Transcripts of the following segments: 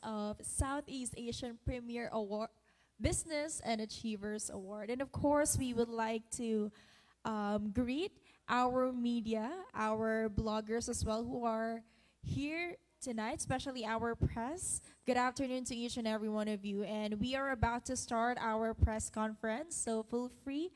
of Southeast Asian Premier Award, Business and Achievers Award. And of course, we would like to greet our media, our bloggers as well who are here tonight, especially our press. Good afternoon to each and every one of you. And we are about to start our press conference, so feel free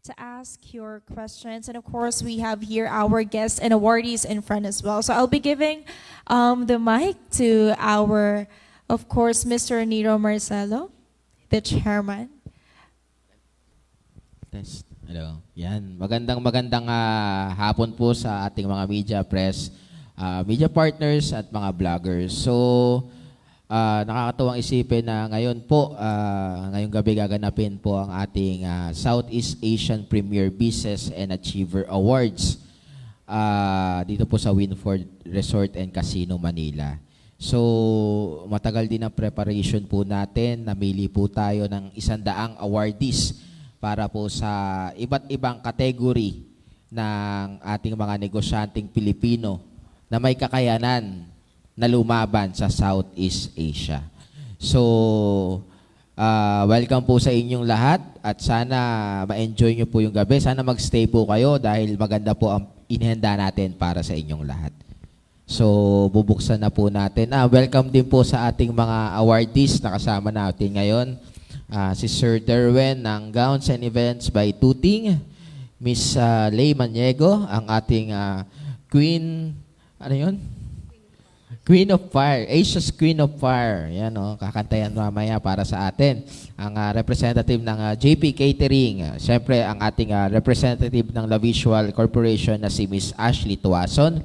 to ask your questions. And of course, we have here our guests and awardees in front as well. So I'll be giving the mic to our, of course, Mr. Nero Marcelo, the chairman. Test. Hello. Yan. Magandang hapon po sa ating mga media, press, media partners at mga vloggers. So, nakakatuwang isipin na ngayon po, ngayong gabi gaganapin po ang ating Southeast Asian Premier Business and Achiever Awards dito po sa Winford Resort and Casino, Manila. So, matagal din ang preparation po natin. Namili po tayo ng 100 awardees para po sa iba't ibang category ng ating mga negosyanteng Pilipino na may kakayanan na lumaban sa Southeast Asia. So, welcome po sa inyong lahat at sana ma-enjoy nyo po yung gabi. Sana mag-stay po kayo dahil maganda po ang inihanda natin para sa inyong lahat. So, bubuksan na po natin. Welcome din po sa ating mga awardees na kasama natin ngayon. Si Sir Derwen ng Gowns and Events by Tuting, Miss Lay Maniego, ang ating Queen, ano yun? Queen of Fire, Asia's Queen of Fire. Yan kakantayan mamaya para sa atin. Ang representative ng JP Catering. Siyempre, ang ating representative ng La Visual Corporation na si Miss Ashley Tuason.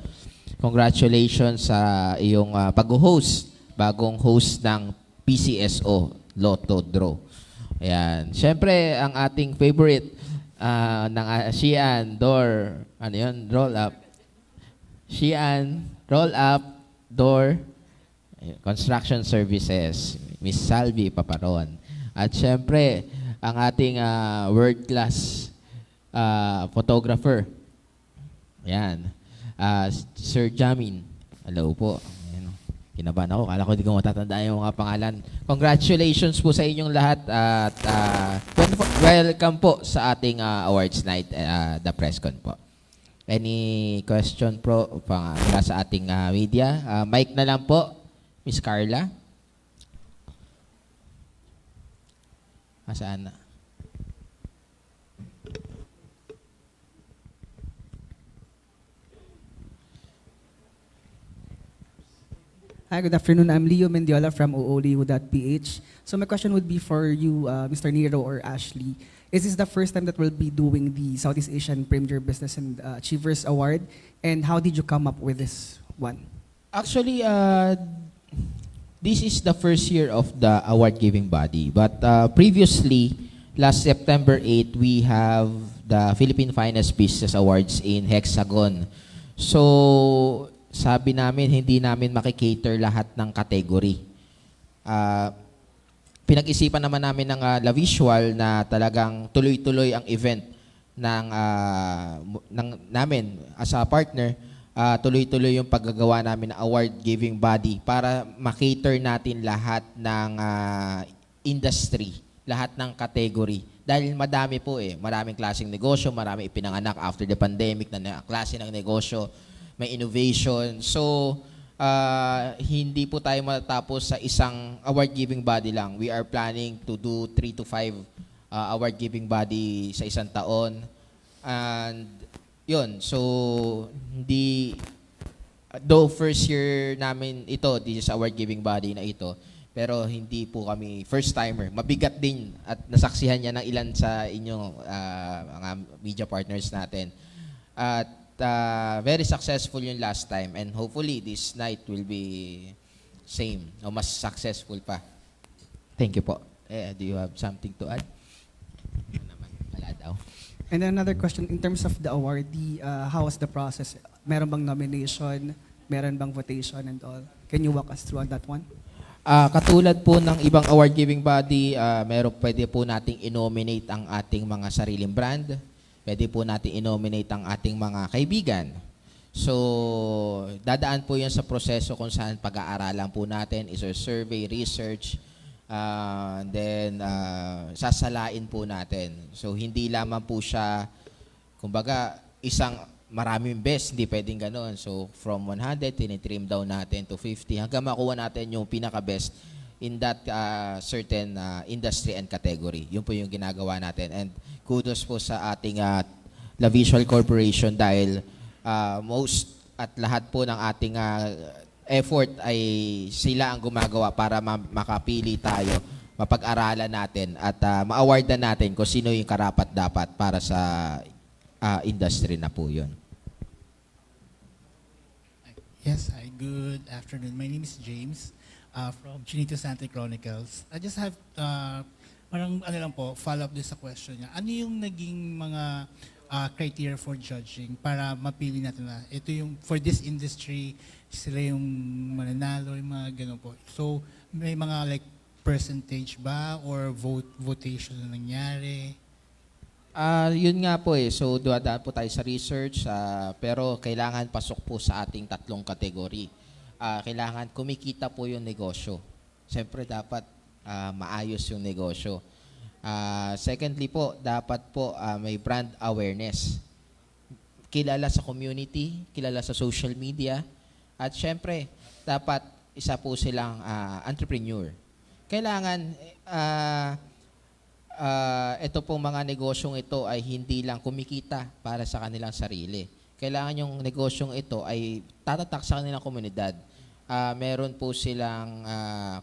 Congratulations sa iyong pag-host, bagong host ng PCSO, Lotto Draw. Ayan. Siyempre, ang ating favorite ng Xi'an, Door, ano yun? Roll Up. Xi'an, Roll Up, Door, Construction Services, Miss Salvi Paparon. At siyempre, ang ating world-class photographer. Ayan. Sir Jamin. Hello po. Kinabahan ako. Kala ko hindi ko matatandaan yung mga pangalan. Congratulations po sa inyong lahat at welcome po sa ating awards night, the presscon po. Any question po mula sa ating media? Mic na lang po, Miss Carla. Saan na? Hi, good afternoon. I'm Leo Mendiola from ooliu.ph. So my question would be for you, Mr. Nero or Ashley. Is this the first time that we'll be doing the Southeast Asian Premier Business and Achievers Award? And how did you come up with this one? Actually, this is the first year of the award-giving body. But previously, last September 8, we have the Philippine Finest Business Awards in Hexagon. So, sabi namin, hindi namin makikater lahat ng category. Pinag-isipan naman namin ng La Visual na talagang tuloy-tuloy ang event namin as a partner. Tuloy-tuloy yung paggagawa namin ng award-giving body para makater natin lahat ng industry, lahat ng category. Dahil madami po maraming klaseng negosyo, marami ipinanganak after the pandemic na klase ng negosyo. May innovation. So, hindi po tayo matatapos sa isang award-giving body lang. We are planning to do 3 to 5 award-giving body sa isang taon. And, yun. So, though first year namin ito, this is award-giving body na ito, pero hindi po kami first-timer. Mabigat din at nasaksihan niya ng ilan sa inyong mga media partners natin. At very successful yung last time and hopefully this night will be same o mas successful pa. Thank you po. Do you have something to add? Wala daw. And then another question, in terms of the awardee, how was the process? Meron bang nomination? Meron bang votation and all? Can you walk us through on that one? Katulad po ng ibang award-giving body, pwede po nating i-nominate ang ating mga sariling brand. Pwede po natin i-nominate ang ating mga kaibigan. So, dadaan po yan sa proseso kung saan pag-aaralan po natin, is a survey, research, then sasalain po natin. So, hindi lamang po siya, kumbaga, maraming best, hindi pwedeng gano'n. So, from 100, tinitrim down natin to 50, hanggang makuha natin yung pinaka-best in that certain industry and category. Yun po yung ginagawa natin. And kudos po sa ating La Visual Corporation dahil most at lahat po ng ating effort ay sila ang gumagawa para makapili tayo, mapag-aralan natin at ma-awardan natin kung sino yung karapat-dapat para sa industry na po yun. Yes, hi, good afternoon. My name is James from Chinito Sante Chronicles. I just have parang follow up din sa question niya. Ano yung naging mga criteria for judging para mapili natin na ito yung for this industry, sila yung mananalo, yung mga ganun po. So, may mga like percentage ba or votation na nangyari? Yun nga po eh. So, duwadaan po tayo sa research, pero kailangan pasok po sa ating 3 kategory. Kailangan kumikita po yung negosyo. Siyempre, dapat maayos yung negosyo. Secondly po, dapat po may brand awareness. Kilala sa community, kilala sa social media, at siyempre, dapat isa po silang entrepreneur. Kailangan ito pong mga negosyong ito ay hindi lang kumikita para sa kanilang sarili. Kailangan yung negosyong ito ay tatatak sa kanilang komunidad. Meron po silang,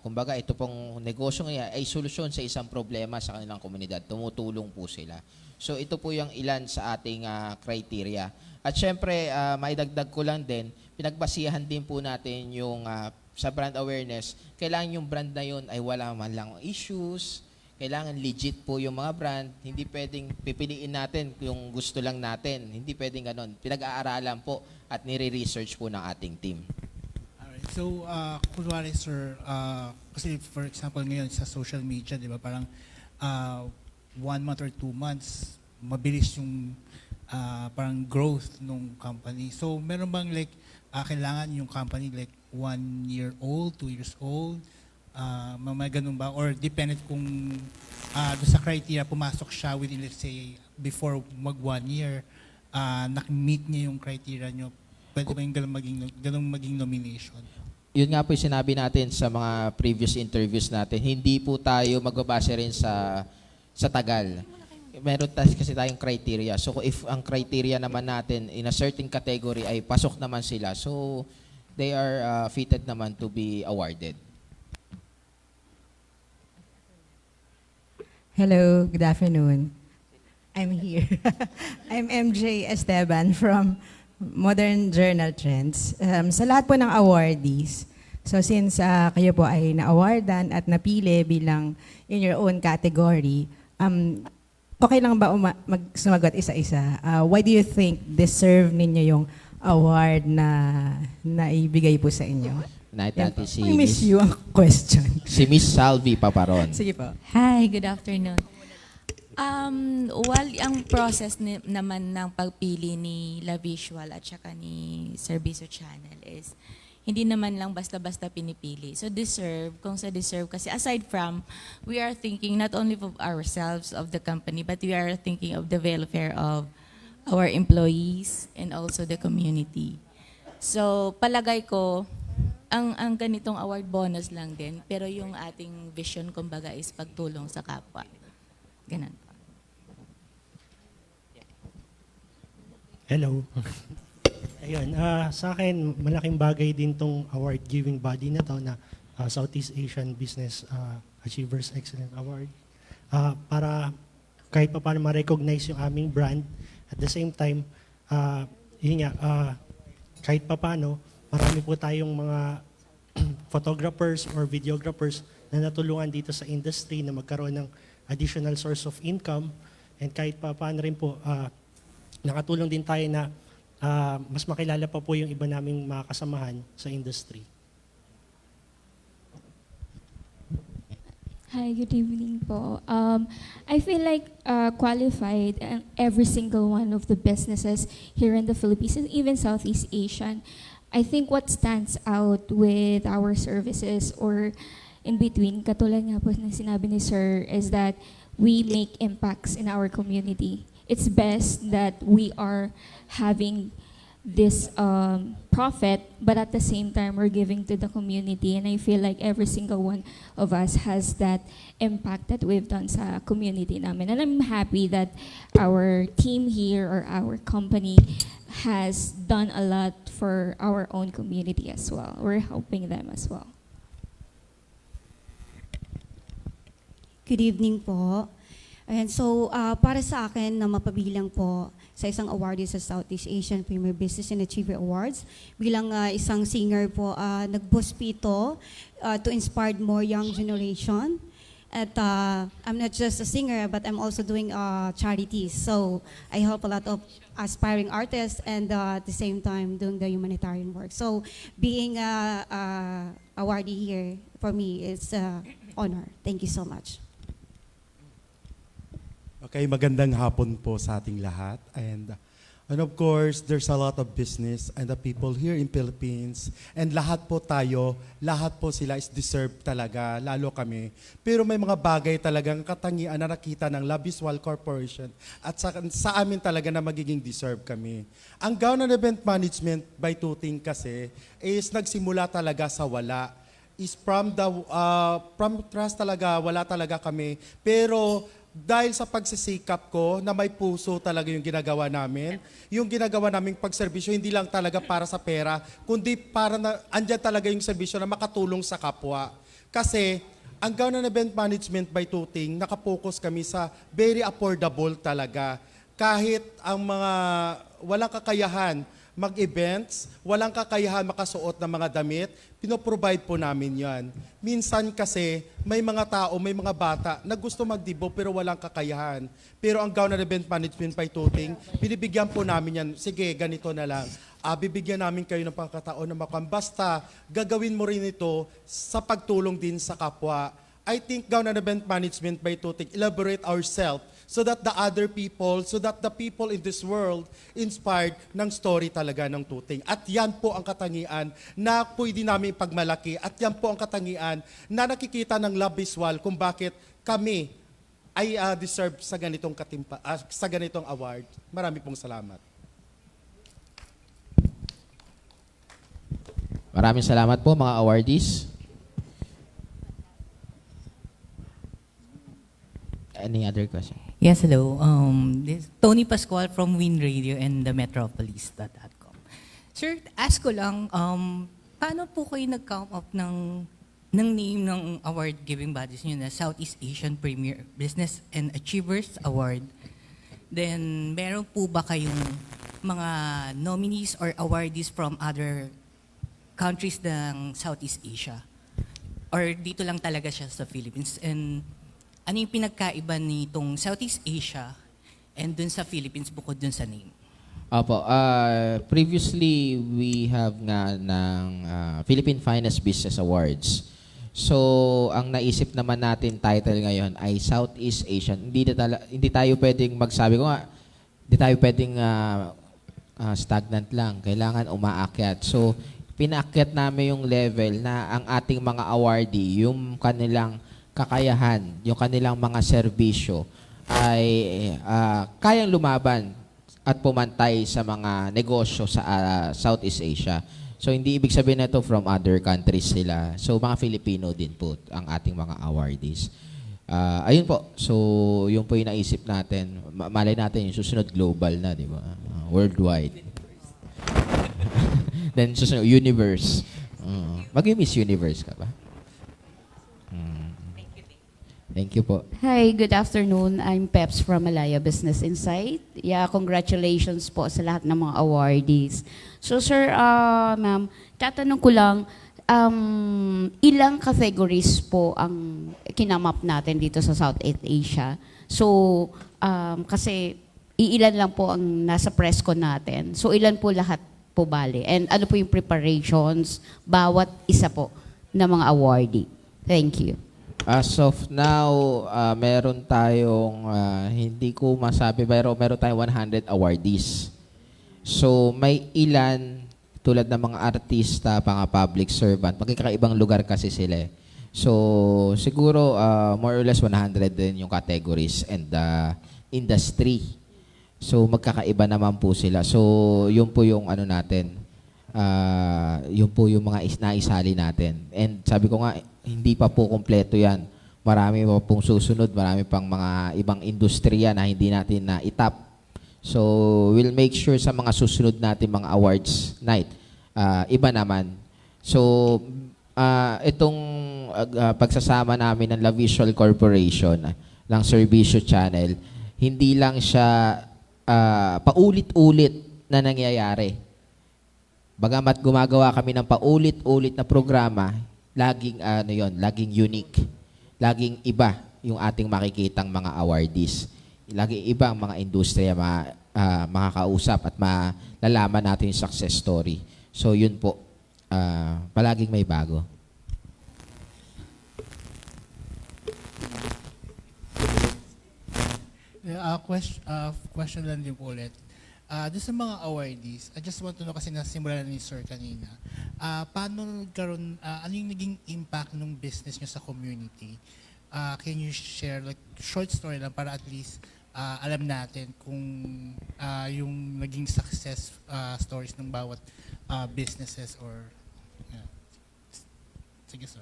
kumbaga ito pong negosyong ay solusyon sa isang problema sa kanilang komunidad. Tumutulong po sila. So ito po yung ilan sa ating criteria. At syempre, maidagdag ko lang din, pinagbasihan din po natin yung sa brand awareness. Kailangan yung brand na yun ay wala man lang issues. Kailangan legit po yung mga brand. Hindi pwedeng pipiliin natin yung gusto lang natin. Hindi pwedeng ganon. Pinag-aaralan po at nire-research po ng ating team. Alright. So, kunwari sir, kasi for example ngayon sa social media, di ba, parang 1 month or 2 months, mabilis yung parang growth ng company. So, meron bang like, kailangan yung company like 1 year old, 2 years old, mga ganun ba? Or dependent kung doon sa criteria, pumasok siya within, let's say, before mag 1 year, nak-meet niya yung criteria nyo, pwede ba yung ganun maging nomination? Yun nga po yung sinabi natin sa mga previous interviews natin. Hindi po tayo magbabase rin sa tagal. Meron kasi tayong criteria. So if ang criteria naman natin in a certain category ay pasok naman sila, so they are fitted naman to be awarded. Hello, good afternoon. I'm here. I'm MJ Esteban from Modern Journal Trends. Sa lahat po ng awardees, so since kayo po ay na-awardan at napili bilang in your own category, okay lang ba sumagot isa-isa? Why do you think deserve ninyo yung award na ibigay po sa inyo? Natin si I miss you ang question. Si Miss Salvi Paparon. Sige po. Hi, good afternoon. Ang process naman ng pagpili ni La Visual at saka ni Servicio Channel is hindi naman lang basta-basta pinipili. So deserve, kung sa deserve, kasi aside from, we are thinking not only of ourselves, of the company, but we are thinking of the welfare of our employees and also the community. So palagay ko, ang ganitong award bonus lang din, pero yung ating vision kumbaga is pagtulong sa kapwa. Ganun po. Hello. Ayun, sa akin, malaking bagay din tong award-giving body na to na Southeast Asian Business Achievers Excellence Award. Para kahit pa paano ma-recognize yung aming brand, at the same time, yun nga, kahit pa paano, marami po tayong mga photographers or videographers na natulungan dito sa industry na magkaroon ng additional source of income. And kahit pa paano rin po, nakatulong din tayo na mas makilala pa po yung iba naming mga kasamahan sa industry. Hi, good evening po. I feel like qualified every single one of the businesses here in the Philippines and even Southeast Asian. I think what stands out with our services or in between, katulad nga po ng sinabi ni Sir, is that we make impacts in our community. It's best that we are having this profit, but at the same time, we're giving to the community. And I feel like every single one of us has that impact that we've done sa community namin. And I'm happy that our team here or our company has done a lot for our own community as well. We're helping them as well. Good evening po. Ayan, so para sa akin na mapabilang po sa isang awardee sa Southeast Asian Premier Business and Achiever Awards, bilang isang singer po, nag-boost po ito to inspire more young generation. At I'm not just a singer, but I'm also doing charities. So I help a lot of aspiring artists and at the same time doing the humanitarian work. So being a awardee here, for me, it's an honor. Thank you so much. Okay, magandang hapon po sa ating lahat. And of course, there's a lot of business and the people here in Philippines. And lahat po tayo, lahat po sila is deserved talaga, lalo kami. Pero may mga bagay talagang katangian na nakita ng La Visual Corporation at sa amin talaga na magiging deserve kami. Ang Gaon and Event Management by Tuting kasi is nagsimula talaga sa wala. Is from trust talaga, wala talaga kami. Pero dahil sa pagsisikap ko na may puso talaga yung ginagawa namin, yung ginagawa naming pagserbisyo, hindi lang talaga para sa pera, kundi para na andyan talaga yung serbisyo na makatulong sa kapwa. Kasi ang Gaon and Event Management by Tuting, nakapokus kami sa very affordable talaga. Kahit ang mga walang kakayahan mag-events, walang kakayahan makasuot ng mga damit, pinoprovide po namin yan. Minsan kasi may mga tao, may mga bata na gusto magdibo pero walang kakayahan. Pero ang Gaon and Event Management by Tuting, binibigyan po namin yan, sige, ganito na lang. Bibigyan namin kayo ng pagkataon na basta gagawin mo rin ito sa pagtulong din sa kapwa. I think Gaon and Event Management by Tuting, elaborate ourselves so that the other people, so that the people in this world inspired ng story talaga ng Tuting. At yan po ang katangian na pwede namin pagmalaki. At yan po ang katangian na nakikita ng La Visual kung bakit kami ay deserve sa ganitong sa ganitong award. Marami pong salamat. Maraming salamat po mga awardees. Any other question? Yes, hello. This is Tony Pascual from Win Radio and the Metropolis.com. Sir, ask ko lang, paano po kayo nag-come up ng name ng award-giving bodies nyo na Southeast Asian Premier Business and Achievers Award? Then, meron po ba kayong mga nominees or awardees from other countries ng Southeast Asia? Or dito lang talaga siya sa Philippines? And ano yung pinagkaiba nitong Southeast Asia and dun sa Philippines bukod dun sa name? Opo, previously we have nga ng Philippine Finest Business Awards. So, ang naisip naman natin title ngayon ay Southeast Asian. Hindi tayo pwedeng magsabi ko nga, hindi tayo pwedeng stagnant lang. Kailangan umaakyat. So, pinaakyat namin yung level na ang ating mga awardee, yung kanilang kakayahan, yung kanilang mga serbisyo ay kayang lumaban at pumantay sa mga negosyo sa Southeast Asia. So hindi ibig sabihin na ito from other countries sila. So mga Filipino din po ang ating mga awardees. Ayun po. So yung po yung naisip natin. Malay natin yung susunod global na, di ba? Worldwide. Then susunod, universe. Mag-Miss Universe ka ba? Thank you po. Hi, good afternoon. I'm Peps from Malaya Business Insight. Yeah, congratulations po sa lahat ng mga awardees. So sir, ma'am, tatanong ko lang, ilang categories po ang kinamap natin dito sa Southeast Asia? So, kasi iilan lang po ang nasa press ko natin. So, ilan po lahat po bali? And ano po yung preparations bawat isa po ng mga awardee? Thank you. As of now, meron tayong, hindi ko masabi, pero meron tayong 100 awardees. So, may ilan, tulad ng mga artista, mga public servant, magkakaibang lugar kasi sila eh. So, siguro, more or less 100 din yung categories and industry. So, magkakaiba naman po sila. So, yun po yung ano natin, yun po yung mga naisali natin. And sabi ko nga, hindi pa po kompleto yan. Marami pa pong susunod, marami pang mga ibang industriya na hindi natin na itap. So, we'll make sure sa mga susunod natin mga awards night, iba naman. So, itong pagsasama namin ng La Visual Corporation ng Servicio Channel, hindi lang siya paulit-ulit na nangyayari. Bagamat gumagawa kami ng paulit-ulit na programa, laging laging unique. Laging iba yung ating makikitang mga awardees. Laging iba ang mga industriya makakausap at malalaman natin yung success story. So yun po, palaging may bago. Question lang din po ulit. Doon sa mga awardees, I just want to know kasi nasimula na ni Sir kanina, paano nagkaroon, ano yung naging impact ng business nyo sa community? Can you share like short story lang para at least alam natin kung yung naging success stories ng bawat businesses or sige sir.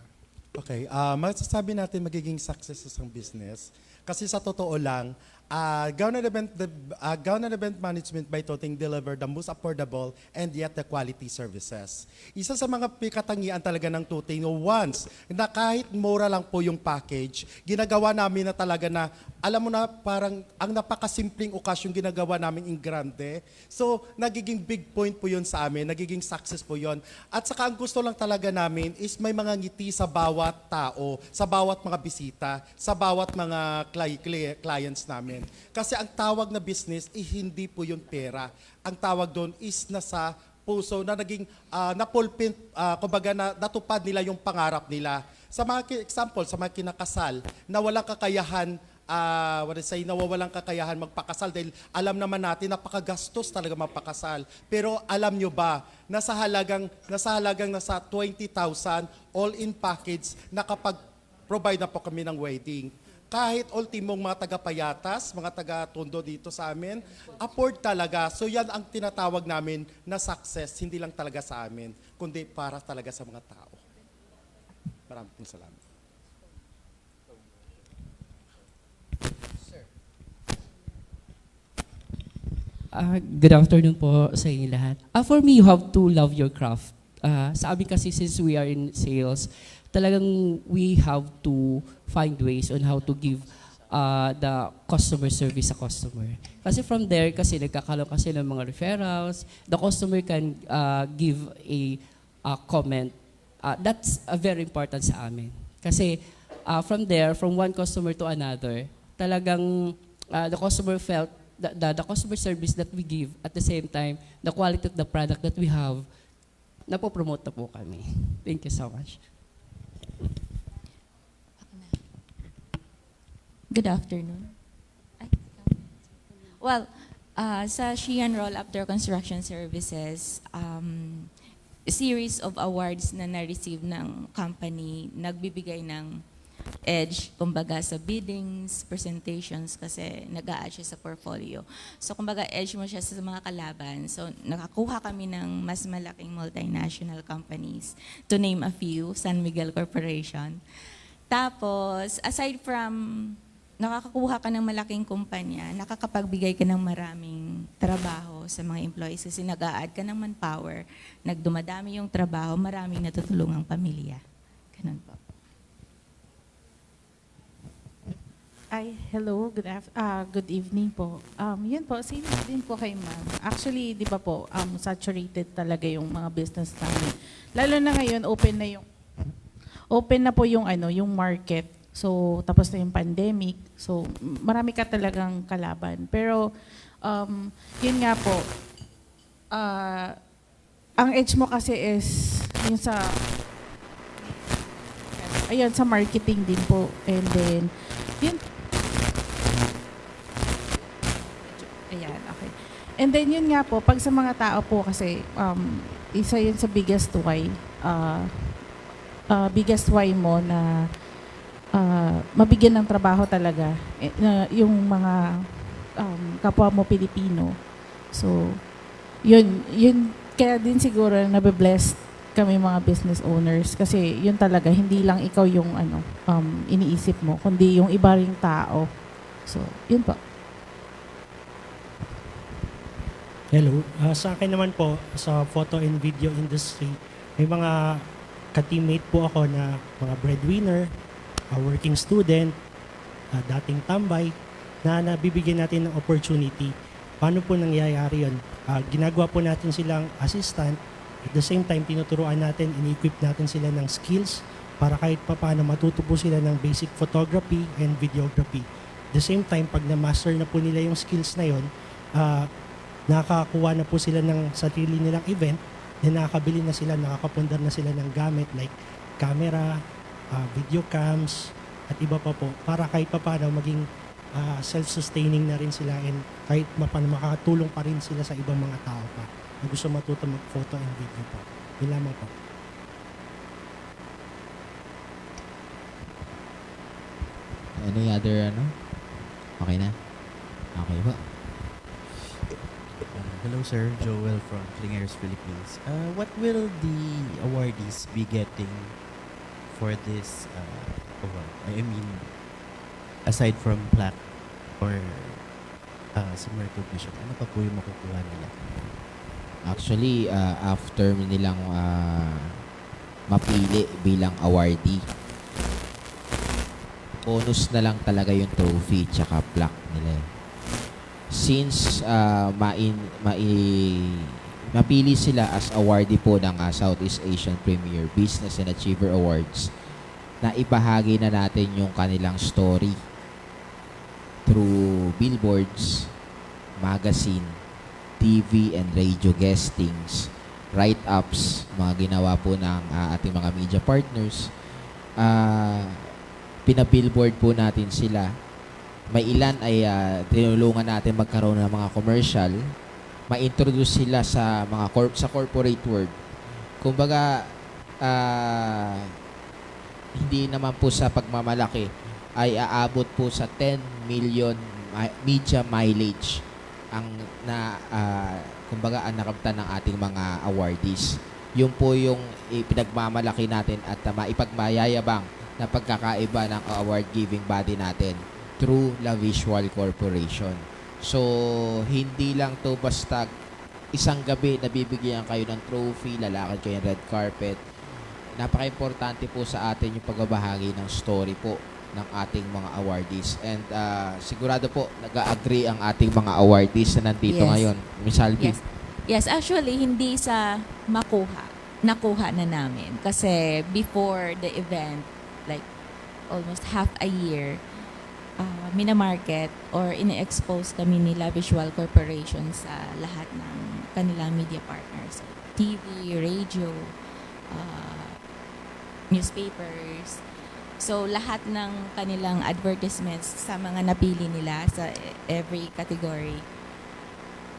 Okay, masasabi natin magiging success ng business kasi sa totoo lang, Government Event Management by Toting deliver the most affordable and yet the quality services. Isa sa mga katangian talaga ng Toting, once na kahit mura lang po yung package, ginagawa namin na talaga na, alam mo na parang ang napakasimpleng okasyon ginagawa namin in grande. So, nagiging big point po yun sa amin, nagiging success po yun. At saka ang gusto lang talaga namin is may mga ngiti sa bawat tao, sa bawat mga bisita, sa bawat mga clients namin. Kasi ang tawag na business hindi po yung pera. Ang tawag doon is nasa puso na naging napulpin, kumbaga natupad nila yung pangarap nila. Sa mga example, sa mga kinakasal na walang kakayahan, nawawalang kakayahan magpakasal dahil alam naman natin napakagastos talaga magpakasal. Pero alam nyo ba, nasa halagang nasa 20,000 all-in package na kapag provide na po kami ng wedding. Kahit ultimong mga taga-Payatas, mga taga-Tondo dito sa amin, afford talaga. So yan ang tinatawag namin na success, hindi lang talaga sa amin, kundi para talaga sa mga tao. Maraming salamat. Good afternoon po sa inyo lahat. For me, you have to love your craft. Sa amin kasi since we are in sales, talagang we have to find ways on how to give the customer service sa customer. Kasi from there, kasi nagkakaroon kasi ng mga referrals, the customer can give a comment. That's very important sa amin. Kasi from there, from one customer to another, talagang the customer felt the customer service that we give, at the same time, the quality of the product that we have, napopromote na po kami. Thank you so much. Good afternoon. Well, sa Sheehan Roll After Construction Services, series of awards na na-receive ng company, nagbibigay ng edge, kumbaga sa biddings, presentations, kasi nag-a-add siya sa portfolio. So, kumbaga, edge mo siya sa mga kalaban. So, nakakuha kami ng mas malaking multinational companies. To name a few, San Miguel Corporation. Tapos, aside from nakakakuha ka ng malaking kumpanya, nakakapagbigay ka ng maraming trabaho sa mga employees kasi nag-a-add ka ng manpower, nagdumadami yung trabaho, maraming natutulungang pamilya. Ganun po. Hello, good evening po. Yun po, same din po kay ma'am. Actually, di ba po, saturated talaga yung mga business namin. Lalo na ngayon, open na po yung yung market. So, tapos na yung pandemic. So, marami ka talagang kalaban. Pero, yun nga po, ang edge mo kasi is yung sa ayun, sa marketing din po. And then, yun. Ayan, okay. And then, yun nga po, pag sa mga tao po kasi, isa yun sa biggest why mo na mabigyan ng trabaho talaga yung mga kapwa mo Pilipino. So, yun kaya din siguro nabe-blessed kami mga business owners kasi yun talaga, hindi lang ikaw yung iniisip mo, kundi yung iba ring tao. So, yun po. Hello. Sa akin naman po, sa photo and video industry, may mga ka-teammate po ako na mga breadwinner, working student, dating tambay, na nabibigyan natin ng opportunity. Paano po nangyayari yun? Ginagawa po natin silang assistant, at the same time, tinuturuan natin, ini-equip natin sila ng skills para kahit pa paano matuto po sila ng basic photography and videography. At the same time, pag na-master na po nila yung skills na yun, nakakakuha na po sila ng sarili nilang event, then nakakabili na sila, nakakapundar na sila ng gamit like camera, video cams, at iba pa po, para kahit pa paano maging self-sustaining na rin sila and kahit makakatulong pa rin sila sa ibang mga tao pa na gusto matuto mag-photo and video po. Yun lamang po. Any other Okay na? Okay po. Hello sir, Joel from Clingers, Philippines. What will the awardees be getting for this award? I mean, aside from plaque or some recognition, ano pa po yung makukuha nila? Actually, after nilang mapili bilang awardee, bonus na lang talaga yung trophy tsaka plaque nila. Since mapili sila as awardee po ng Southeast Asian Premier Business and Achiever Awards, na ibahagi na natin yung kanilang story through billboards, magazine, TV and radio guestings, write-ups, mga ginawa po ng ating mga media partners. Pinabillboard po natin sila. May ilan ay tinulungan natin magkaroon ng mga commercial, ma-introduce sila sa mga sa corporate world. Kumbaga, hindi naman po sa pagmamalaki ay aabot po sa 10 million media mileage ang kumbaga ang nakamtan ng ating mga awardees. Yun po yung pinagmamalaki natin at maipagmayayabang na pagkakaiba ng award giving body natin through La Visual Corporation. So, hindi lang to basta isang gabi na bibigyan kayo ng trophy, lalakad kayo ng red carpet. Napaka-importante po sa atin yung pagbabahagi ng story po ng ating mga awardees. And sigurado po, nag-agree ang ating mga awardees na nandito ngayon. Miss Alvin. Yes, actually, hindi sa nakuha na namin. Kasi before the event, like almost half a year, minamarket or ine-expose kami nila Visual Corporation sa lahat ng kanilang media partners. TV, radio, newspapers. So, lahat ng kanilang advertisements sa mga napili nila sa every category,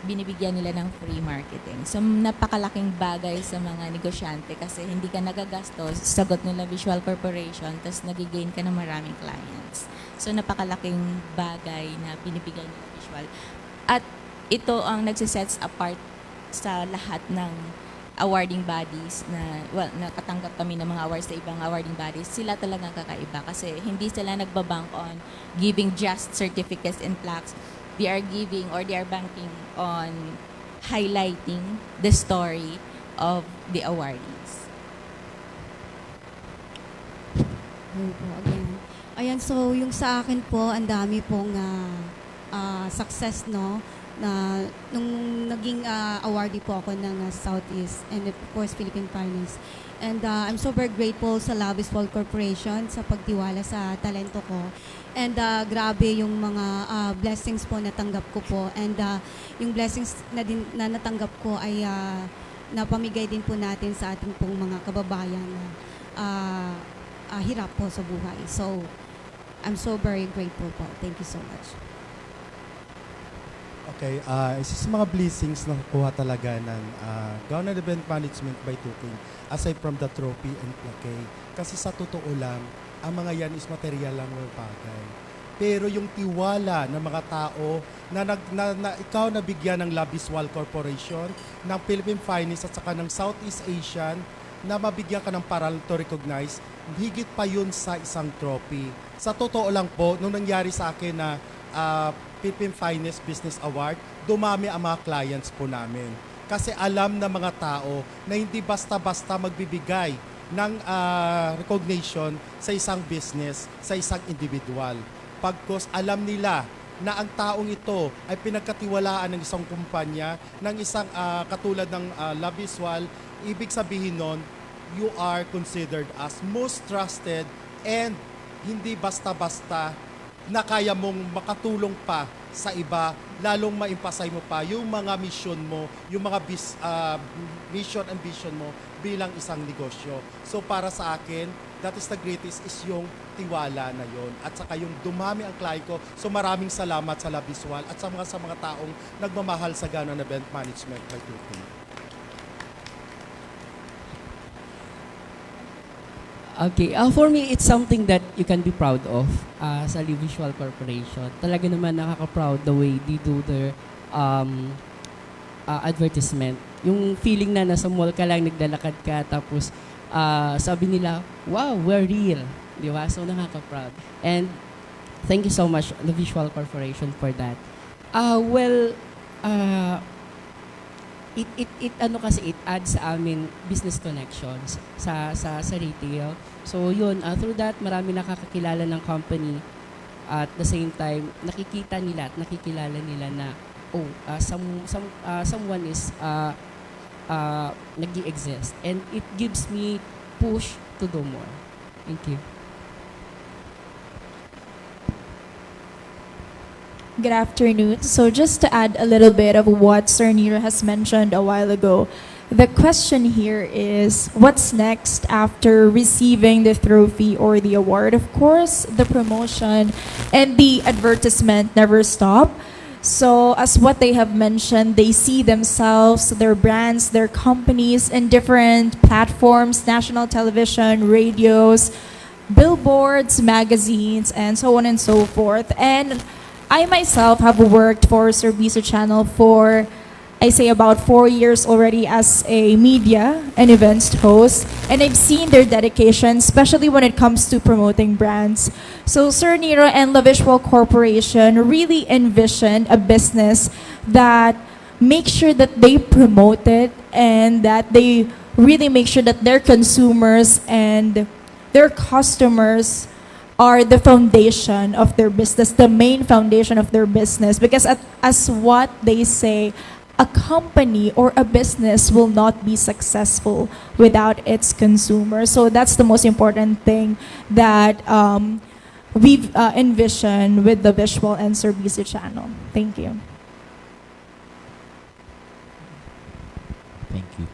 binibigyan nila ng free marketing. So, napakalaking bagay sa mga negosyante kasi hindi ka nagagastos, sagot nila Visual Corporation, tapos nagigain ka ng maraming clients. So, napakalaking bagay na binibigyan nila Visual. At ito ang nagsisets apart sa lahat ng awarding bodies na, nakatanggap kami ng mga awards sa ibang awarding bodies. Sila talagang kakaiba kasi hindi sila nagbabank on giving just certificates and plaques. They are giving or they are banking on highlighting the story of the awardees. Again. Ayan, so yung sa akin po, ang dami pong success, no? Na nung naging awardee po ako ng Southeast and of course Philippine Finance. And I'm super grateful sa La Visual Corporation sa pagtiwala sa talento ko. And grabe yung mga blessings po na tanggap ko po. And yung blessings na natanggap ko ay napamigay din po natin sa ating pong mga kababayan na hirap po sa buhay. So, I'm so very grateful po. Thank you so much. Okay, isa sa mga blessings na kuha talaga ng Government Event Management by Tuking, aside from the trophy and plaque, kasi sa totoo lang, ang mga yan is material lang ng bagay. Pero yung tiwala ng mga tao na ikaw nabigyan ng La Visual Corporation, ng Philippine Finance at saka ng Southeast Asian, na mabigyan ka ng paral to recognize, higit pa yun sa isang trophy. Sa totoo lang po, nung nangyari sa akin na Philippine Finance Business Award, dumami ang mga clients po namin. Kasi alam ng mga tao na hindi basta-basta magbibigay ng recognition sa isang business, sa isang individual. Pagkos alam nila na ang taong ito ay pinagkatiwalaan ng isang kumpanya, ng isang katulad ng La Visual, ibig sabihin nun, you are considered as most trusted and hindi basta-basta na kaya mong makatulong pa sa iba, lalong maimpasay mo pa yung mga mission mo, yung mga mission and vision mo bilang isang negosyo. So para sa akin, that is the greatest is yung tiwala na yon at saka yung dumami ang client ko. So maraming salamat sa La Visual at sa mga taong nagmamahal sa Government Event Management by Tuking. Okay, for me, it's something that you can be proud of sa La Visual Corporation. Talaga naman nakaka-proud the way they do their advertisement. Yung feeling na nasa mall ka lang, naglalakad ka, tapos sabi nila, wow, we're real. Di ba? So nakaka-proud. And thank you so much, La Visual Corporation, for that. It adds sa amin business connections sa retail. So yun, through that, marami nakakakilala ng company. At the same time, nakikita nila at nakikilala nila na, someone is nag-i-exist. And it gives me push to do more. Thank you. Good afternoon. So just to add a little bit of what Sir Nero has mentioned a while ago, the question here is, what's next after receiving the trophy or the award? Of course, the promotion and the advertisement never stop. So as what they have mentioned, they see themselves, their brands, their companies in different platforms, national television, radios, billboards, magazines, and so on and so forth. And I myself have worked for Servicio Channel for, I say, about 4 years already as a media and events host, and I've seen their dedication, especially when it comes to promoting brands. So Sir Nero and La Visual Corporation really envisioned a business that makes sure that they promote it and that they really make sure that their consumers and their customers are the foundation of their business, the main foundation of their business. Because as what they say, a company or a business will not be successful without its consumers. So that's the most important thing that we've envisioned with the Visual and Servicio Channel. Thank you. Thank you.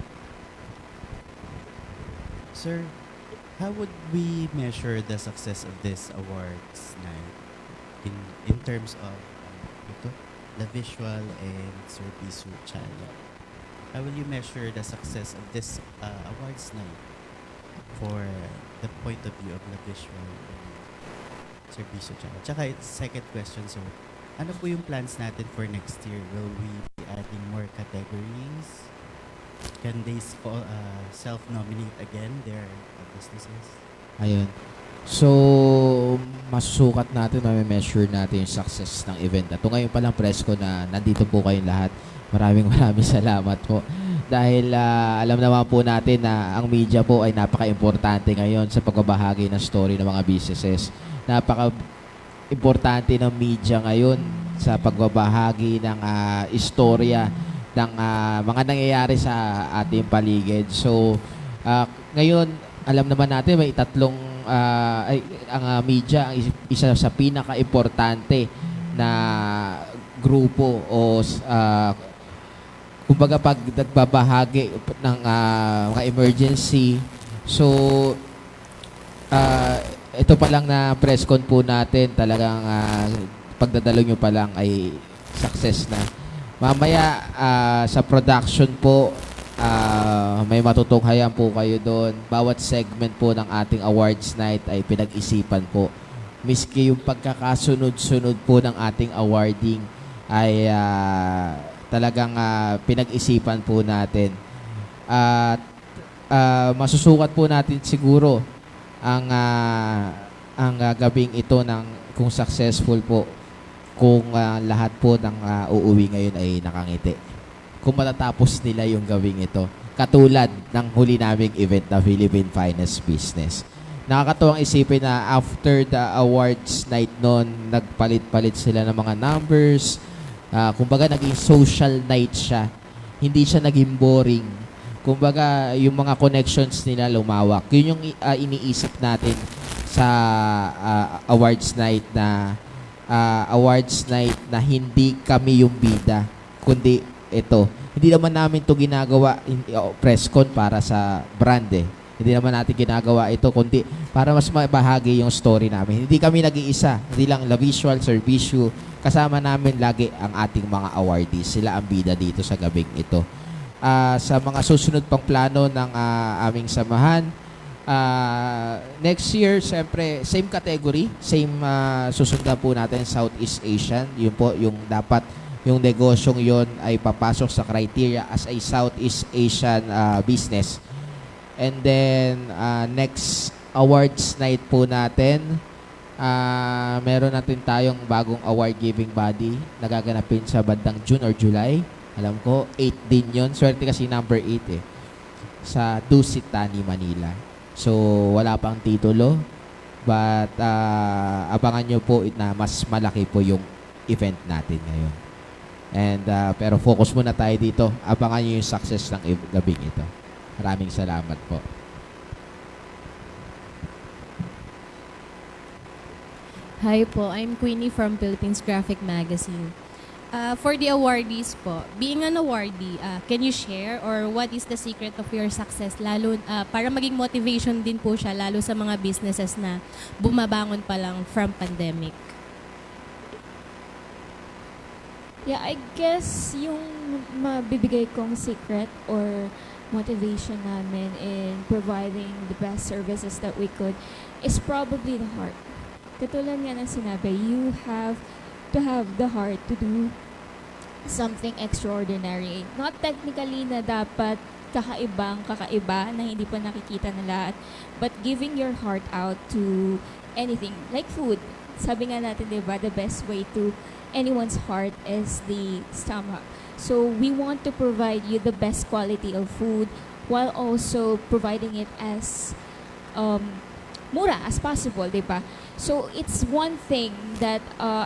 Sir, how would we measure the success of this awards night in terms of La Visual and Servicio Channel? How will you measure the success of this awards night for the point of view of La Visual and Servicio Channel? Tsaka second question, sir, ano po yung plans natin for next year? Will we be adding more categories? Can they self-nominate again their businesses? Ayun. So, masusukat natin, mami-measure natin yung success ng event na ito. Ngayon pa lang presko na nandito po kayong lahat. Maraming salamat po. Dahil alam naman po natin na ang media po ay napaka-importante ngayon sa pagbabahagi ng story ng mga businesses. Napaka-importante ng media ngayon sa pagbabahagi ng istorya ng mga nangyayari sa ating paligid. So, ngayon, alam naman natin may tatlong ang media ang isa sa pinaka-importante na grupo o kumbaga pag nagbabahagi ng mga emergency. So ito pa lang na press con po natin, talagang pagdadalo nyo pa lang ay success na. Mamaya sa production po, may matutunghayan po kayo doon. Bawat segment po ng ating awards night ay pinag-isipan po. Miski yung pagkakasunod-sunod po ng ating awarding ay talagang pinag-isipan po natin. At masusukat po natin siguro ang gabing ito ng kung successful po, kung lahat po ng uuwi ngayon ay nakangiti. Kung matatapos nila yung gawing ito. Katulad ng huli naming event na Philippine Finest Business. Nakakatuwang isipin na after the awards night noon, nagpalit-palit sila ng mga numbers. Kumbaga naging social night siya. Hindi siya naging boring. Kumbaga yung mga connections nila lumawak. Yun yung iniisip natin sa awards night na hindi kami yung bida, kundi ito. Hindi naman namin to ginagawa press con para sa brand eh. Hindi naman natin ginagawa ito kundi para mas mabahagi yung story namin. Hindi kami nag-iisa. Hindi lang La Visual, Servicio. Kasama namin lagi ang ating mga awardees. Sila ang bida dito sa gabing ito. Sa mga susunod pang plano ng aming samahan, next year, siyempre, same category. Same susundan po natin Southeast Asian. Yun po, yung dapat yung negosyong yon ay papasok sa criteria as a Southeast Asian business. And then, next awards night po natin, meron natin tayong bagong award-giving body na gaganapin sa bandang June or July. Alam ko, 8 din yun. Swerte kasi number 8 eh. Sa Dusit Tani, Manila. So, wala pang titulo. But, abangan nyo po na mas malaki po yung event natin ngayon. And, pero focus muna tayo dito. Abangan nyo yung success ng gabing ito. Maraming salamat po. Hi po, I'm Queenie from Philippines Graphic Magazine. For the awardees po, being an awardee, can you share or what is the secret of your success lalo para maging motivation din po siya lalo sa mga businesses na bumabangon pa lang from pandemic? Yeah, I guess yung mabibigay kong secret or motivation namin in providing the best services that we could is probably the heart. Katulad nga ng sinabi, you have to have the heart to do something extraordinary. Not technically na dapat kakaiba na hindi pa nakikita na lahat, but giving your heart out to anything, like food. Sabi nga natin, diba, the best way to anyone's heart is the stomach. So we want to provide you the best quality of food while also providing it as mura as possible, diba? So it's one thing that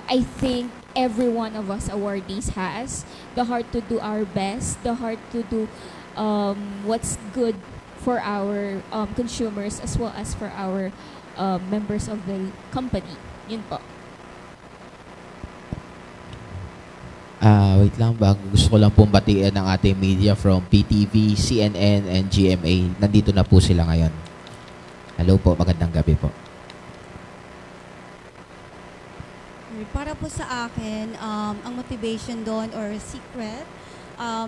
I think every one of us awardees has, the heart to do our best, the heart to do what's good for our consumers as well as for our members of the company. Yun po. Wait lang, gusto ko lang pong batiin ng ating media from PTV, CNN, and GMA. Nandito na po sila ngayon. Hello po, magandang gabi po. Para po sa akin, ang motivation doon or secret,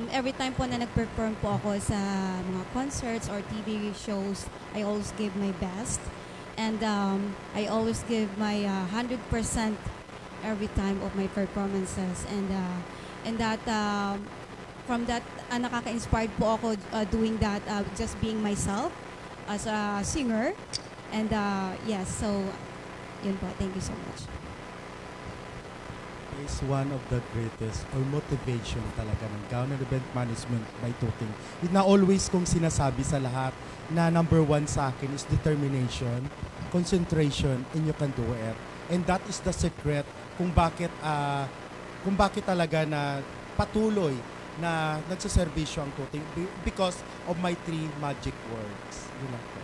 every time po na nag-perform po ako sa mga concerts or TV shows, I always give my best. And I always give my 100% every time of my performances. And that, from that, nakaka-inspired po ako doing that, just being myself as a singer. And yes, so yun po. Thank you so much. Is one of the greatest or motivation talaga ng Gowner Event Management by Tuting. Yun na always kong sinasabi sa lahat na number one sa akin is determination, concentration, and you can do it. And that is the secret kung bakit talaga na patuloy na nagsaservisyo ang Tuting because of my 3 magic words. Yun lang po.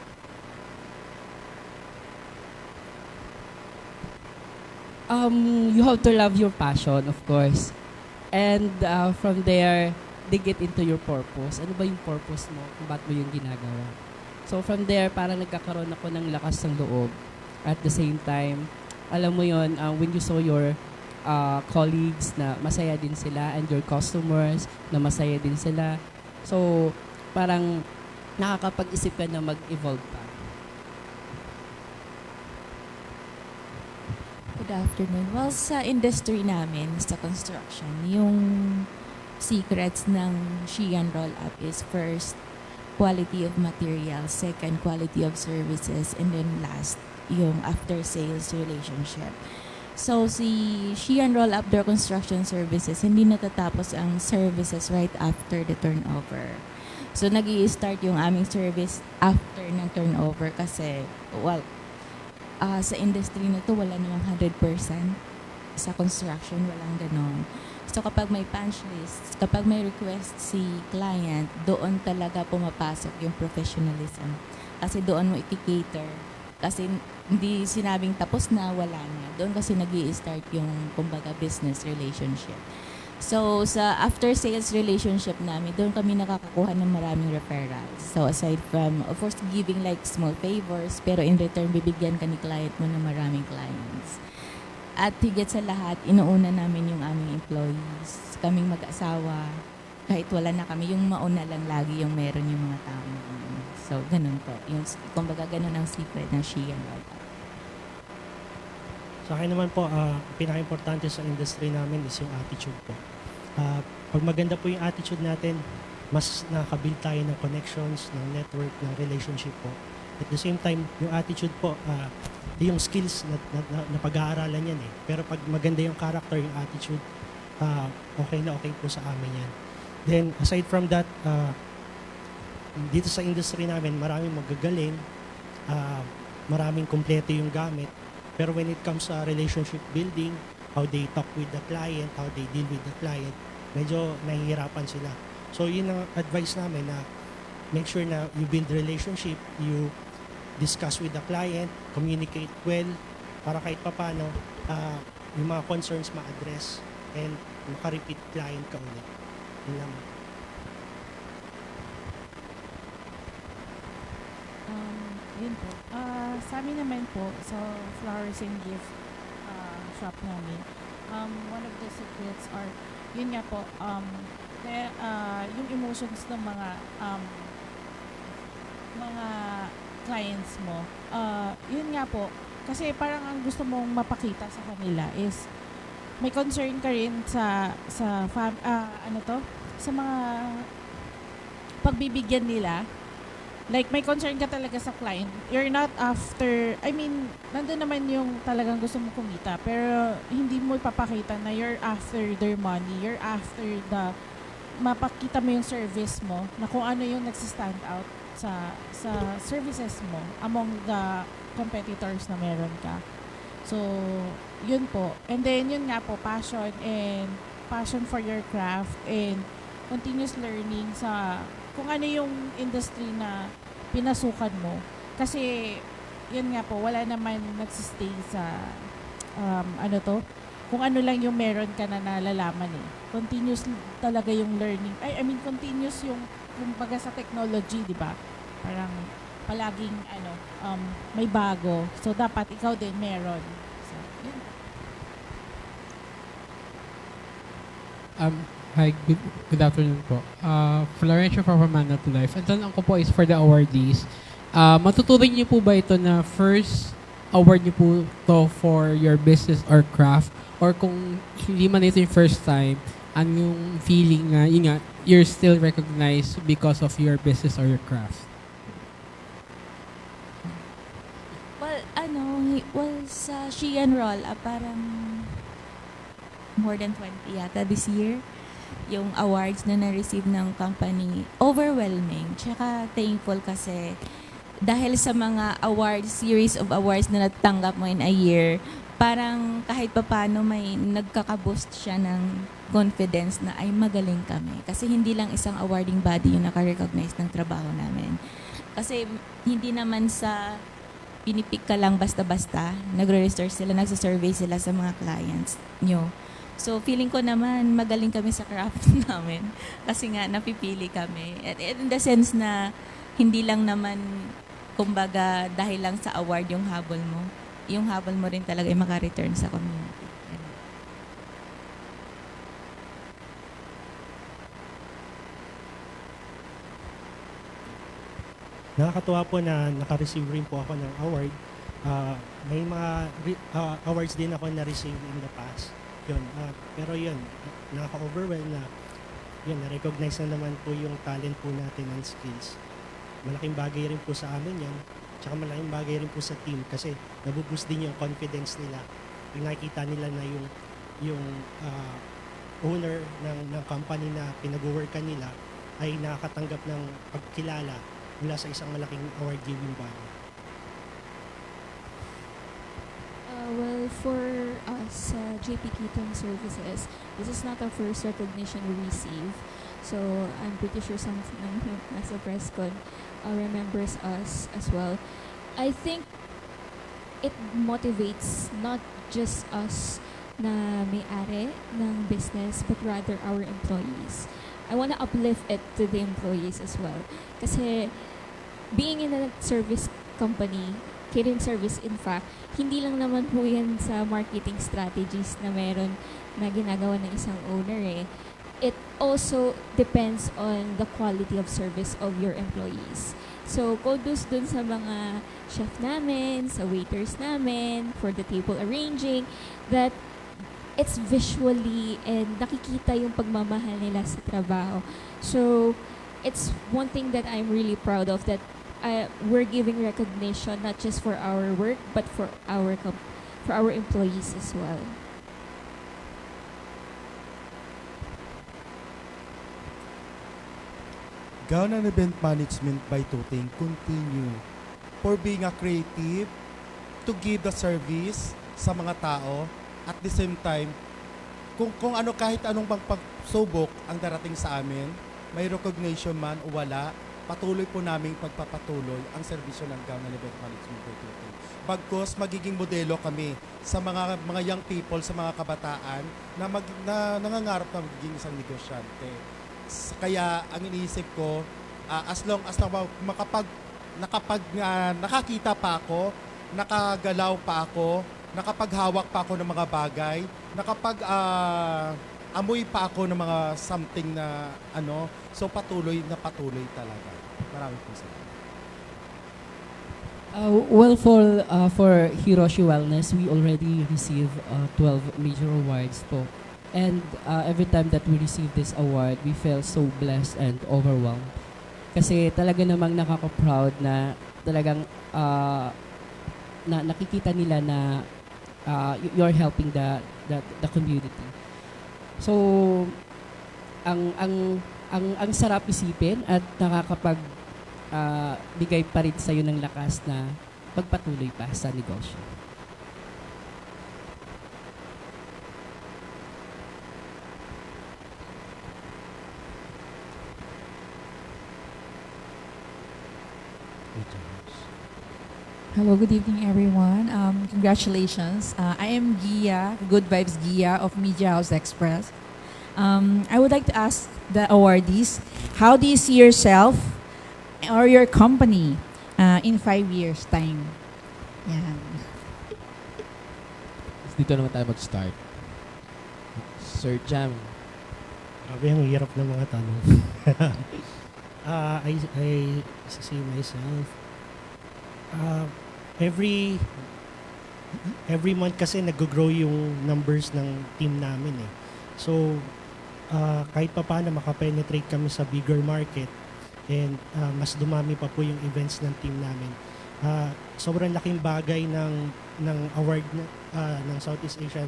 You have to love your passion, of course. And from there, dig it into your purpose. Ano ba yung purpose mo? Kung ba't mo yung ginagawa? So from there, parang nagkakaroon ako ng lakas ng loob At the same time, alam mo yon, when you saw your colleagues na masaya din sila and your customers na masaya din sila. So, parang nakakapag-isip ka na mag-evolve pa. Good afternoon. Well, sa industry namin, sa construction, yung secrets ng Shein Roll-Up is first, quality of materials, second, quality of services, and then last, yung after-sales relationship. So, si Shein Roll-Up Door Construction Services, hindi natatapos ang services right after the turnover. So, nag-i-start yung aming service after ng turnover kasi, well, sa industry na to, wala namang 100%. Sa construction, walang ganon. So kapag may punch list, kapag may request si client, doon talaga pumapasok yung professionalism. Kasi doon mo i-cater. Kasi hindi sinabing tapos na, wala na. Doon kasi nag-i-start yung, kumbaga, business relationship. So sa after-sales relationship namin, doon kami nakakakuha ng maraming referrals. So aside from, of course, giving like small favors, pero in return, bibigyan ka ni client mo ng maraming clients. At higit sa lahat, inuuna namin yung aming employees. Kaming mag-asawa, kahit wala na kami, yung mauna lang lagi yung meron yung mga tao namin. So, ganun po. Yung, kumbaga, ganun ang secret ng Shein Roll-Up. Sa akin naman po, pinaka-importante sa industry namin is yung attitude po. Pag maganda po yung attitude natin, mas nakakabuild tayo ng connections, ng network, ng relationship po. At the same time, yung attitude po, yung skills na pag-aaralan yan eh. Pero pag maganda yung character, yung attitude, okay na okay po sa amin yan. Then, aside from that, dito sa industry namin, maraming magagaling, maraming kumpleto yung gamit. Pero when it comes sa relationship building, how they talk with the client, how they deal with the client, medyo nahihirapan sila. So, yun ang advice namin na make sure na you build relationship, you discuss with the client, communicate well, para kahit papano, yung mga concerns ma-address and maka-repeat client ka ulit. Yun lang. Yun po. Sa amin naman po, sa flowers and gift shop namin, one of the secrets are, yun nga po, yung emotions ng mga clients mo. Yun nga po, kasi parang ang gusto mong mapakita sa kanila is may concern ka rin sa mga pagbibigyan nila. Like, may concern ka talaga sa client. You're not after, nandun naman yung talagang gusto mong kumita, pero hindi mo ipapakita na you're after their money, you're after mapakita mo yung service mo, na kung ano yung nagsistand out sa services mo among the competitors na meron ka. So, yun po. And then, yun nga po, passion for your craft and continuous learning sa kung ano yung industry na pinasukan mo. Kasi, yun nga po, wala naman nagsistay sa, kung ano lang yung meron ka na nalalaman eh. Continuous talaga yung learning. Continuous yung kumbaga sa technology, di ba? Parang palaging may bago. So, dapat ikaw din meron. So, yun. Hi, good afternoon po. Florencio from Manat Life. Ang tanong ko po is for the awardees. Matuturing niyo po ba ito na first award niyo po to for your business or craft? Or kung hindi man ito yung first time, ano yung feeling na, you're still recognized because of your business or your craft? Well, sa Shein Roll-Up, parang more than 20 yata this year. Yung awards na na-receive ng company, overwhelming. Tsaka thankful kasi dahil sa mga awards, series of awards na natanggap mo in a year, parang kahit papano may nagkaka-boost siya ng confidence na ay magaling kami. Kasi hindi lang isang awarding body yung naka-recognize ng trabaho namin. Kasi hindi naman sa pinipik ka lang basta-basta, nagre-research sila, nagsasurvey sila sa mga clients nyo. So, feeling ko naman magaling kami sa craft namin kasi nga napipili kami. At in the sense na hindi lang naman, kumbaga, dahil lang sa award yung habol mo. yung habol mo rin talaga ay maka-return sa community. Nakakatuwa po na naka-receive rin po ako ng award. May mga awards din ako na-receive in the past. Yun, pero yun, nakaka-overwhelm na yun, na-recognize na naman po yung talent po natin and skills. Malaking bagay rin po sa amin yan. Tsaka malaking bagay rin po sa team kasi nabuboost din yung confidence nila. Yung nakikita nila na yung owner ng company na pinag-workan nila ay nakakatanggap ng pagkilala mula sa isang malaking award-giving body. Well, for us, JP Keaton Services, this is not our first recognition we receive. So I'm pretty sure some ng nasa press con remembers us as well. I think it motivates not just us na may-ari ng business, but rather our employees. I want to uplift it to the employees as well. Kasi being in a service company, catering service in fact, hindi lang naman po yan sa marketing strategies na meron na ginagawa ng isang owner eh. It also depends on the quality of service of your employees. So, kudos dun sa mga chef namin, sa waiters namin, for the table arranging, that it's visually and nakikita yung pagmamahal nila sa trabaho. So, it's one thing that I'm really proud of, that we're giving recognition not just for our work, but for our employees as well. Gaonan Event Management by Tuting continue for being a creative to give the service sa mga tao at the same time kung ano kahit anong bang pagsubok ang darating sa amin, may recognition man o wala, patuloy po naming pagpapatuloy ang serbisyo ng Gaonan Event Management by Tuting. Bagkus magiging modelo kami sa mga young people, sa mga kabataan na nangangarap na magiging isang negosyante. Kaya ang iniisip ko, as long as nakakita pa ako, nakagalaw pa ako, nakapaghawak pa ako ng mga bagay, amoy pa ako ng mga something na so patuloy talaga. Maraming po salamat. Well, for Hiroshi Wellness, we already received 12 major awards po. And every time that we receive this award, we feel so blessed and overwhelmed. Kasi talaga namang nakaka-proud na talagang na nakikita nila na you're helping the community. So ang sarap isipin at nakakapag bigay pa rin sa iyo ng lakas na pagpatuloy pa sa negosyo. Hello, good evening everyone. Congratulations. I am Gia, Good Vibes Gia of Media House Express. I would like to ask the awardees, how do you see yourself or your company in 5 years' time? Yan. Dito naman tayo mag-start. Sir Jam. Grabe, ang hirap ng mga tanong. I see myself. Every month kasi nag-grow yung numbers ng team namin eh. So, kahit pa paano makapenetrate kami sa bigger market and mas dumami pa po yung events ng team namin. Sobrang laking bagay ng award ng Southeast Asian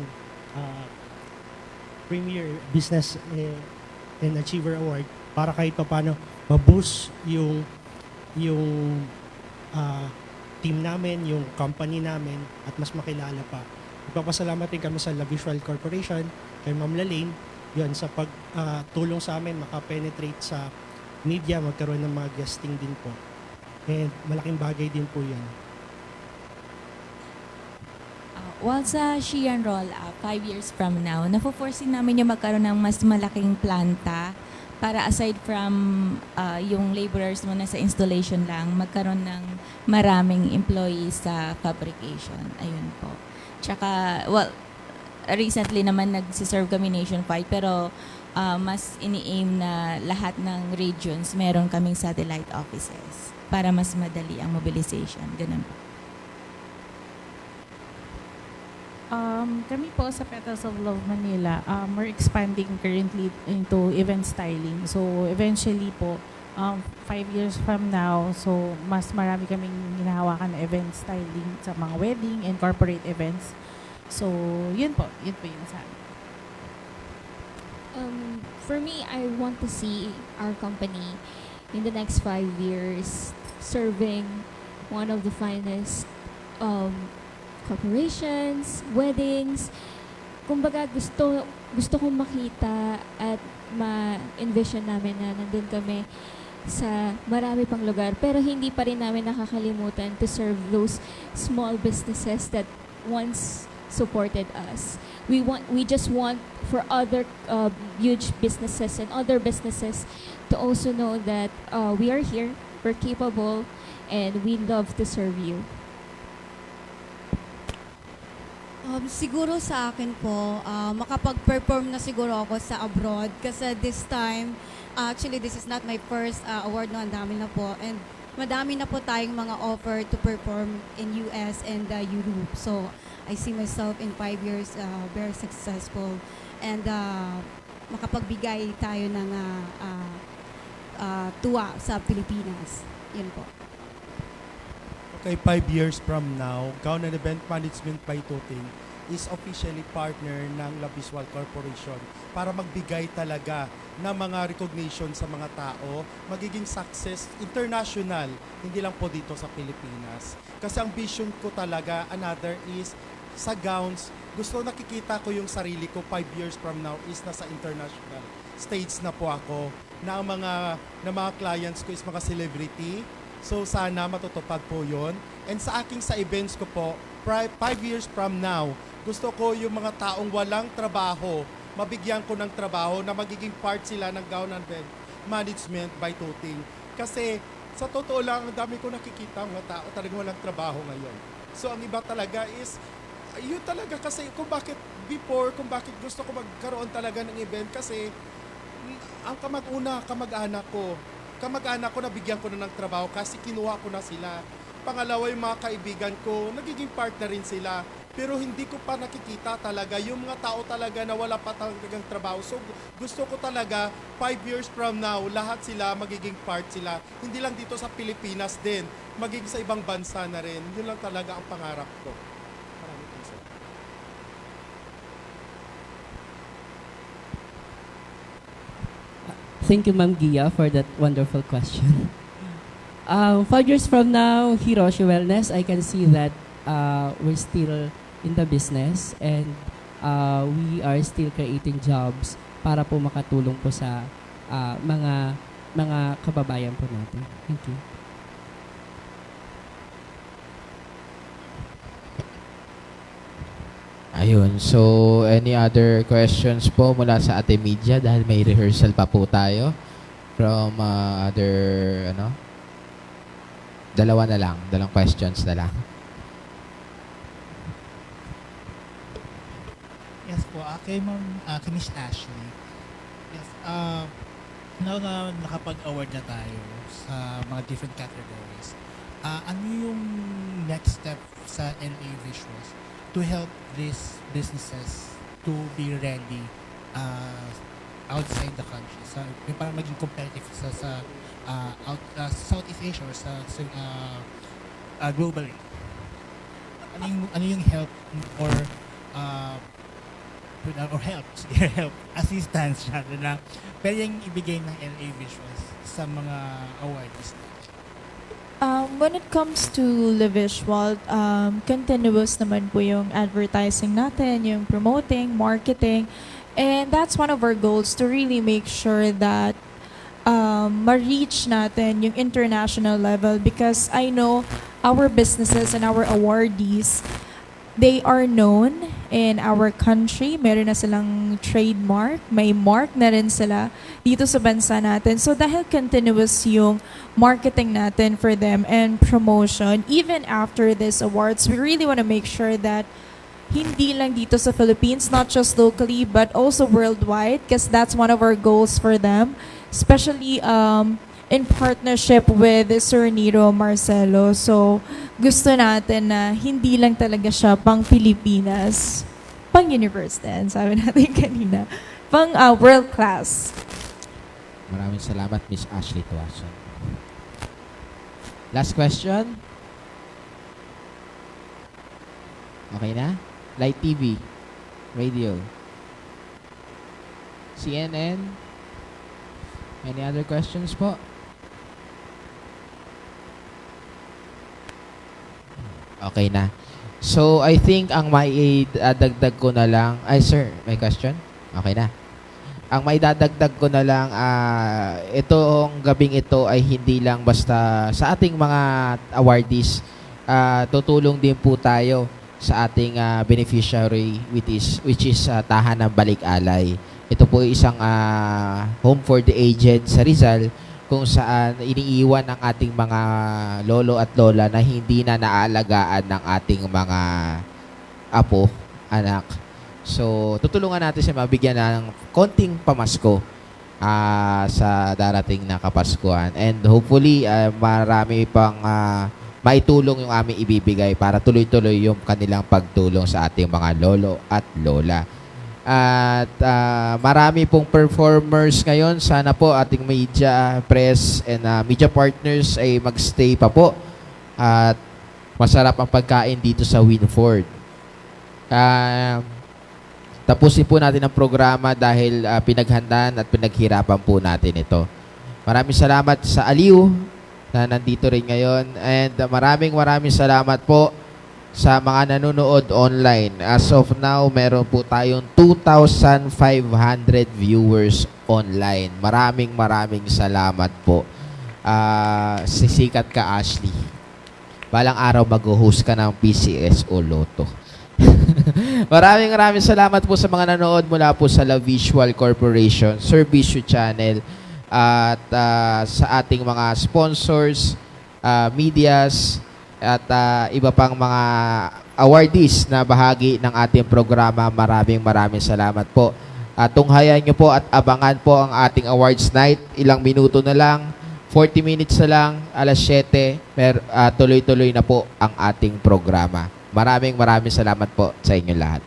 Premier Business and Achiever Award para kahit pa paano ma-boost yung team namin, yung company namin, at mas makilala pa. Ipapasalamat din kami sa La Visual Corporation, kay Ma'am Lalaine, yun, sa pagtulong sa amin, makapenetrate sa media, magkaroon ng mga guesting din po. And malaking bagay din po yan. Well, sa Sheehan Roll-Up, 5 years from now, napo-foresee namin yung magkaroon ng mas malaking planta para aside from yung laborers mo na sa installation lang, magkaroon ng maraming employees sa fabrication. Ayun po. Tsaka, well, recently naman nagsiserve kami nationwide, pero mas ini-aim na lahat ng regions meron kaming satellite offices para mas madali ang mobilization. Ganun po. Kami po sa Petals of Love Manila, we're expanding currently into event styling. So eventually po, 5 years from now, so mas marami kaming hinahawakan na event styling sa mga wedding and corporate events. So yun po yung sa amin. For me, I want to see our company in the next 5 years serving one of the finest corporations, weddings. Kumbaga, gusto kong makita at ma-envision namin na nandun kami sa marami pang lugar. Pero hindi pa rin namin nakakalimutan to serve those small businesses that once supported us. We just want for other huge businesses and other businesses to also know that we are here, we're capable, and we love to serve you. Siguro sa akin po, makapag-perform na siguro ako sa abroad kasi this time, actually this is not my first award, no, ang dami na po. And madami na po tayong mga offer to perform in US and Europe. So I see myself in 5 years very successful and makapagbigay tayo ng tuwa sa Pilipinas. Yun po. Okay, 5 years from now, Gown and Event Management by Tuting is officially partner ng La Visual Corporation para magbigay talaga ng mga recognition sa mga tao, magiging success international, hindi lang po dito sa Pilipinas. Kasi ang vision ko talaga, another is, sa gowns, gusto nakikita ko yung sarili ko 5 years from now is nasa international stage na po ako, na ang mga clients ko is mga celebrity. So sana matutupad po yun. And sa events ko po, 5 years from now, gusto ko yung mga taong walang trabaho, mabigyan ko ng trabaho na magiging part sila ng Gown and Event Management by Tuting. Kasi sa totoo lang, ang dami ko nakikita mga tao talagang walang trabaho ngayon. So ang iba talaga is, yun talaga kasi kung bakit kung bakit gusto ko magkaroon talaga ng event kasi ang kamag-anak ko nabigyan ko na ng trabaho kasi kinuha ko na sila. Pangalawa, yung mga kaibigan ko, nagiging partner rin sila. Pero hindi ko pa nakikita talaga yung mga tao talaga na wala pa talagang trabaho. So gusto ko talaga 5 years from now, lahat sila magiging part sila. Hindi lang dito sa Pilipinas din, magiging sa ibang bansa na rin. Yun lang talaga ang pangarap ko. Maraming salamat. Thank you, Ma'am Gia, for that wonderful question. 5 years from now, Hiroshi Wellness, I can see that we're still in the business and we are still creating jobs para po makatulong po sa mga kababayan po natin. Thank you. Ayun. So, any other questions po mula sa Ate Media dahil may rehearsal pa po tayo from other, dalawang questions na lang. Yes po, kay Miss Ashley. Yes, now na nakapag-award na tayo sa mga different categories, ano yung next step sa LA Visuals to help these businesses to be ready outside the country? So, para maging competitive sa Southeast Asia or sa globally. Ano yung help or help assistance na pwedeng ibigay ng LA Visuals sa mga awardees? When it comes to Le Visual, continuous naman po yung advertising natin, yung promoting, marketing, and that's one of our goals to really make sure that ma-reach natin yung international level because I know our businesses and our awardees, they are known in our country. Meron na silang trademark, may mark na rin sila dito sa bansa natin. So dahil continuous yung marketing natin for them and promotion, even after this awards, we really want to make sure that hindi lang dito sa Philippines, not just locally, but also worldwide, because that's one of our goals for them, especially in partnership with Sir Nero Marcelo. So, gusto natin na hindi lang talaga siya pang Pilipinas, pang universe din, sabi natin kanina, pang world class. Maraming salamat, Miss Ashley Tuason. Last question? Okay na? Light TV, radio, CNN. Any other questions po? Okay na. So, I think ang maidadagdag ko na lang, ay sir, may question? Okay na. Ang maidadagdag ko na lang, itong gabing ito ay hindi lang basta sa ating mga awardees, tutulong din po tayo sa ating beneficiary which is Tahanang Balik Alay. Ito po ay isang home for the aged sa Rizal kung saan iniiwan ang ating mga lolo at lola na hindi na naaalagaan ng ating mga apo, anak. So, tutulungan natin siya mabigyan ng konting pamasko sa darating na Kapaskuhan. And hopefully, marami pang maitulong yung aming ibibigay para tuloy-tuloy yung kanilang pagtulong sa ating mga lolo at lola. At marami pong performers ngayon. Sana po ating media, press, and media partners ay magstay pa po. At masarap ang pagkain dito sa Winford. Tapusin po natin ang programa dahil pinaghandaan at pinaghirapan po natin ito. Maraming salamat sa Aliw na nandito rin ngayon. And maraming salamat po sa mga nanonood online. As of now, meron po tayong 2,500 viewers online. Maraming salamat po. Sisikat ka, Ashley. Balang araw mag-host ka ng PCSO Lotto. maraming salamat po sa mga nanonood mula po sa La Visual Corporation, Servicio Channel, at sa ating mga sponsors, medias, at iba pang mga awardees na bahagi ng ating programa. Maraming salamat po. Tunghayan nyo po at abangan po ang ating awards night. Ilang minuto na lang, 40 minutes na lang, alas 7, tuloy-tuloy na po ang ating programa. Maraming salamat po sa inyo lahat.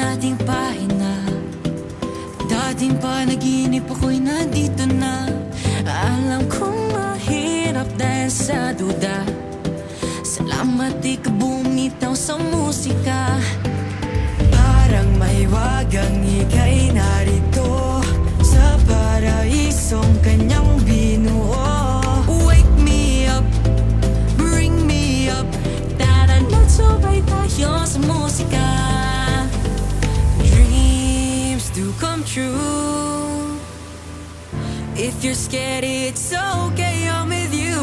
ating pahina. Dating panaginip ako'y nandito na. Alam kong mahirap dahil sa duda. Salamat di ka bumitaw sa musika. Parang may wagang ika'y narito sa paraisong kanyang binuo. Wake me up, bring me up. Tara na sabay tayo sa musika. Dreams do come true. If you're scared, it's okay, I'm with you.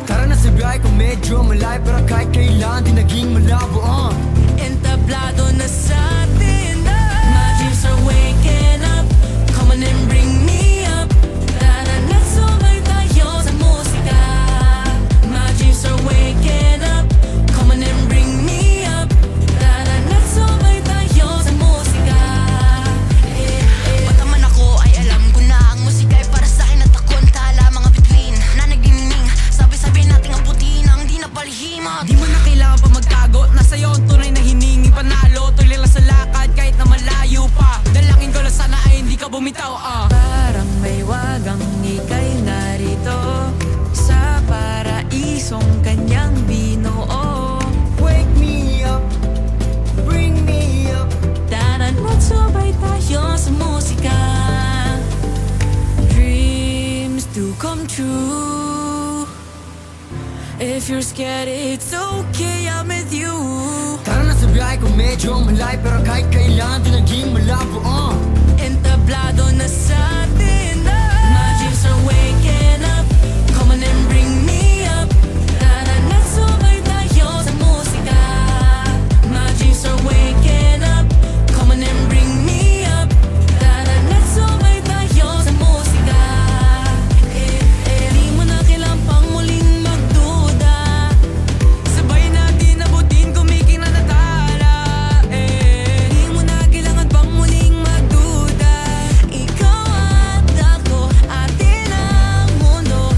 Tara na sabay kung medyo malayo, pero kahit kailan di naging malabo. Entablado na sa atin na. My dreams are waking up. Come on and bring me up. Tara na sabay tayo sa musika. My dreams are waking up. Come on and bring me up. Tara na sabay tayo sa musika. Bata man ako ay alam ko na ang musika ay para sa akin at ako ang tala. Mga bituin na nagdiniming. Sabi-sabi nating abutin ang di na palihimat. Di mo na kailangan pa magtago. Nasa iyo ang tunay na hiningi panalo. Tuloy lang sa lakad kahit na malayo pa. Dalangin ko lang sana ay hindi ka bumitaw. Parang may wagang ika'y narito sa paraisong kanyang binuo. Wake me up, bring me up. Tara na't sabay tayo sa musika. Dreams do come true. If you're scared, it's okay, I'm with you. Tara na sabay kung medyo malayo, pero kahit kailan di naging malabo. Entablado na sa atin na. My dreams are waking up. Come on and bring me up. Tara na sabay tayo sa musika. My dreams are waking up. Come on and bring me up. Tara na sabay tayo sa musika. Di mo na kailangan pang muling magduda. Sabay natin abutin kumiking na natala. Di mo na kailangan pang muling magduda. Ikaw at ako, atin ang mundo.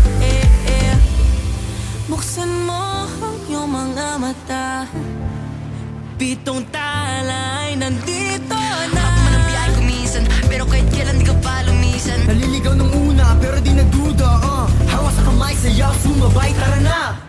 Buksan mo ang iyong mga mata. Pitong tala ay nandito na. Ako man ang biyahe ko minsan, pero kahit kailan di ka pa lumisan. Naliligaw nung una pero di nagduda. Hawa sa kamay, sayaw, sumabay, tara na.